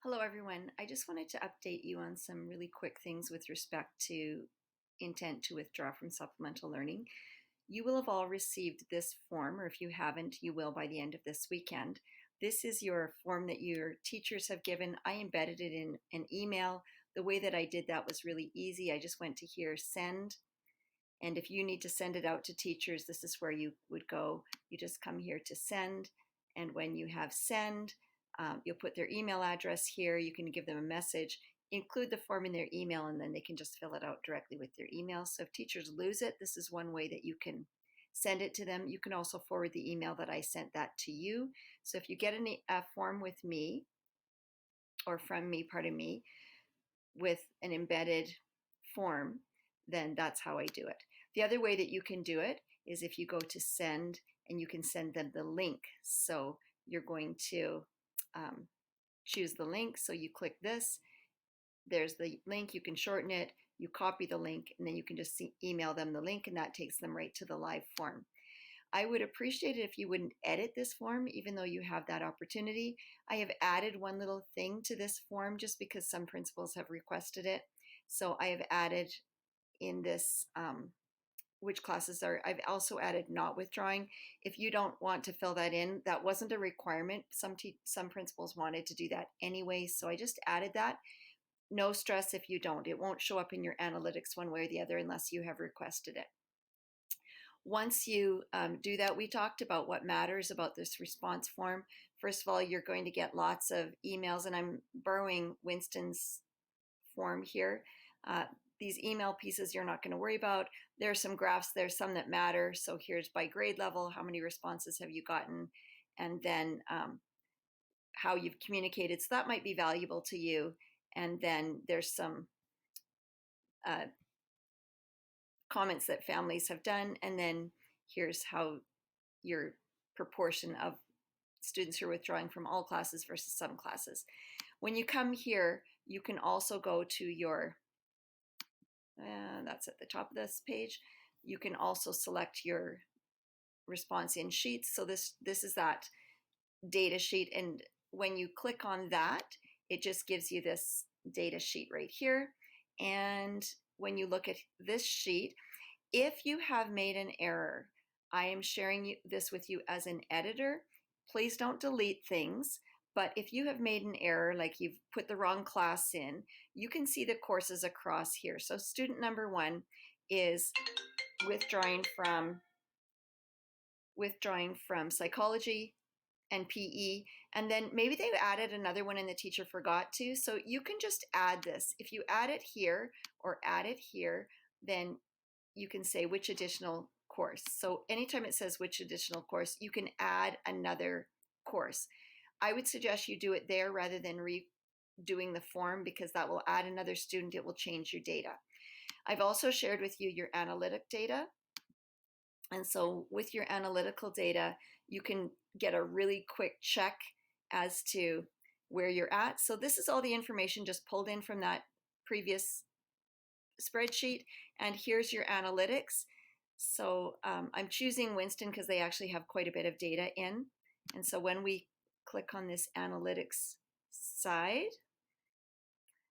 Hello, everyone. I just wanted to update you on some really quick things with respect to intent to withdraw from supplemental learning. You will have all received this form, or if you haven't, you will by the end of this weekend. This is your form that your teachers have given. I embedded it in an email. The way that I did that was really easy. I just went to here, send. And if you need to send it out to teachers, this is where you would go. You just come here to send. And when you have send, you'll put their email address here. You can give them a message, include the form in their email, and then they can just fill it out directly with their email. So if teachers lose it, this is one way that you can send it to them. You can also forward the email that I sent that to you. So if you get a form with me, or from me, pardon me, with an embedded form, then that's how I do it. The other way that you can do it is if you go to send and you can send them the link. So you're going to choose the link. So you click this, there's the link, you can shorten it, you copy the link, and then you can just email them the link, and that takes them right to the live form. I would appreciate it if you wouldn't edit this form, even though you have that opportunity. I have added one little thing to this form just because some principals have requested it. So I have added in this which classes are, I've also added not withdrawing. If you don't want to fill that in, that wasn't a requirement. Some principals wanted to do that anyway, so I just added that. No stress if you don't. It won't show up in your analytics one way or the other unless you have requested it. Once you do that, we talked about what matters about this response form. First of all, you're going to get lots of emails, and I'm borrowing Winston's form here. These email pieces you're not going to worry about. There are some graphs, there's some that matter. So here's by grade level, how many responses have you gotten, and then how you've communicated. So that might be valuable to you. And then there's some uh, comments that families have done, and then here's how your proportion of students who are withdrawing from all classes versus some classes. When you come here, you can also go to your, that's at the top of this page, you can also select your response in sheets. So this is that data sheet, and when you click on that, it just gives you this data sheet right here. And when you look at this sheet, if you have made an error, I am sharing this with you as an editor. Please don't delete things. But if you have made an error, like you've put the wrong class in, you can see the courses across here. So student number 1 is withdrawing from psychology and PE, and then maybe they added another one and the teacher forgot to. So you can just add this. If you add it here or add it here, then you can say which additional course. So anytime it says which additional course, you can add another course. I would suggest you do it there rather than redoing the form, because that will add another student. It will change your data. I've also shared with you your analytic data. And so with your analytical data, you can get a really quick check as to where you're at. So this is all the information just pulled in from that previous spreadsheet. And here's your analytics. So I'm choosing Winston because they actually have quite a bit of data in. And so when we click on this analytics side,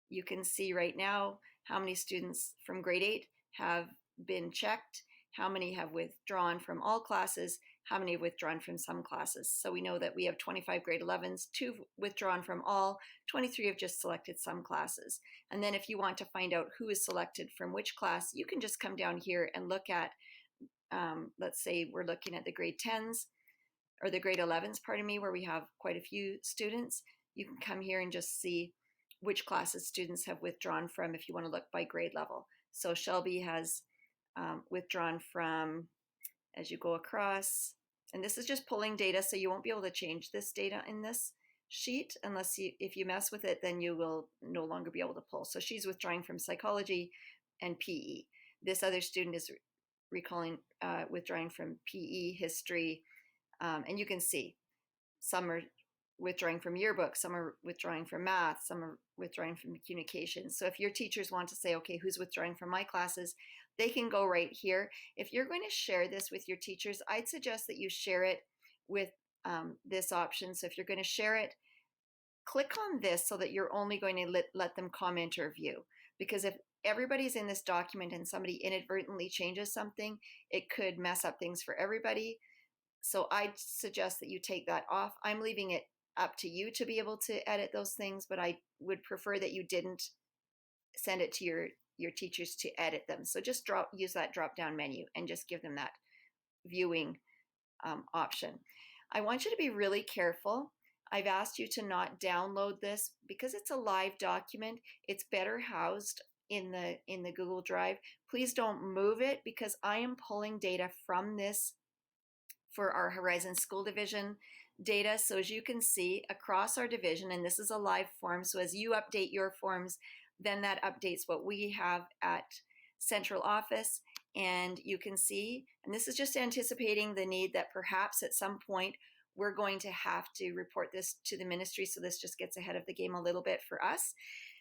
you can see right now how many students from grade 8 have been checked, how many have withdrawn from all classes, how many have withdrawn from some classes. So we know that we have 25 grade 11s, 2 withdrawn from all, 23 have just selected some classes. And then if you want to find out who is selected from which class, you can just come down here and look at, let's say we're looking at the grade 10s, or the grade 11s, pardon me, where we have quite a few students. You can come here and just see which classes students have withdrawn from if you want to look by grade level. So Shelby has withdrawn from, as you go across, and this is just pulling data, so you won't be able to change this data in this sheet unless if you mess with it, then you will no longer be able to pull. So she's withdrawing from psychology and PE. This other student is withdrawing from PE, history, and you can see some are withdrawing from yearbook, some are withdrawing from math, some are withdrawing from communication. So if your teachers want to say, okay, who's withdrawing from my classes, they can go right here. If you're going to share this with your teachers, I'd suggest that you share it with this option. So if you're going to share it click on this so that you're only going to let them comment or view. Because if everybody's in this document and somebody inadvertently changes something, it could mess up things for everybody. So I suggest that you take that off. I'm leaving it up to you to be able to edit those things, but I would prefer that you didn't send it to your teachers to edit them. So just use that drop down menu and just give them that viewing option. I want you to be really careful. I've asked you to not download this because it's a live document. It's better housed in the Google Drive. Please don't move it because I am pulling data from this for our Horizon School Division data. So as you can see across our division, and this is a live form, so as you update your forms, then that updates what we have at central office. And you can see, and this is just anticipating the need that perhaps at some point we're going to have to report this to the ministry. So this just gets ahead of the game a little bit for us.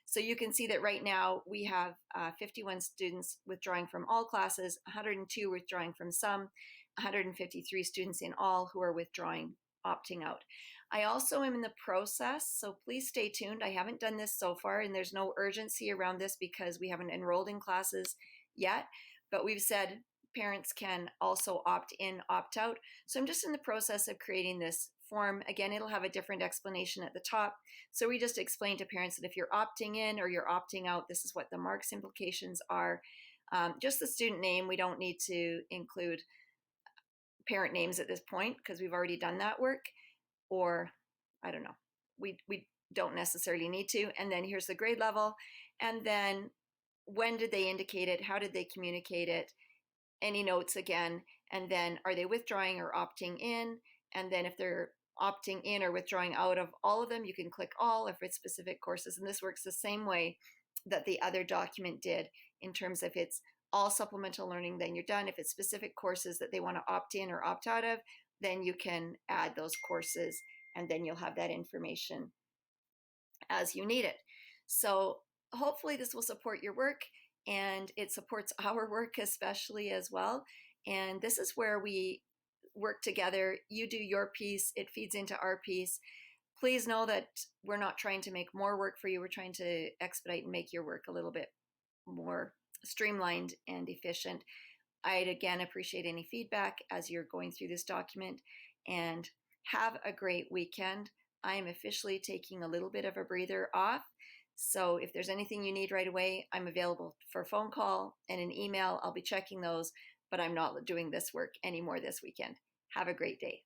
So you can see that right now we have 51 students withdrawing from all classes, 102 withdrawing from some, 153 students in all who are withdrawing, opting out. I also am in the process, so please stay tuned. I haven't done this so far, and there's no urgency around this because we haven't enrolled in classes yet, but we've said parents can also opt in, opt out. So I'm just in the process of creating this form. Again, it'll have a different explanation at the top. So we just explain to parents that if you're opting in or you're opting out, this is what the marks implications are. Just the student name, we don't need to include parent names at this point because we've already done that work, or I don't know, we don't necessarily need to. And then here's the grade level, and then when did they indicate it, how did they communicate it, any notes again, and then are they withdrawing or opting in, and then if they're opting in or withdrawing out of all of them, you can click all if it's specific courses. And this works the same way that the other document did in terms of it's all supplemental learning, then you're done. If it's specific courses that they want to opt in or opt out of, then you can add those courses and then you'll have that information as you need it. So hopefully this will support your work, and it supports our work especially as well. And this is where we work together. You do your piece, it feeds into our piece. Please know that we're not trying to make more work for you. We're trying to expedite and make your work a little bit more streamlined and efficient. I'd again appreciate any feedback as you're going through this document, and have a great weekend. I am officially taking a little bit of a breather off. So if there's anything you need right away, I'm available for a phone call and an email. I'll be checking those, but I'm not doing this work anymore this weekend. Have a great day.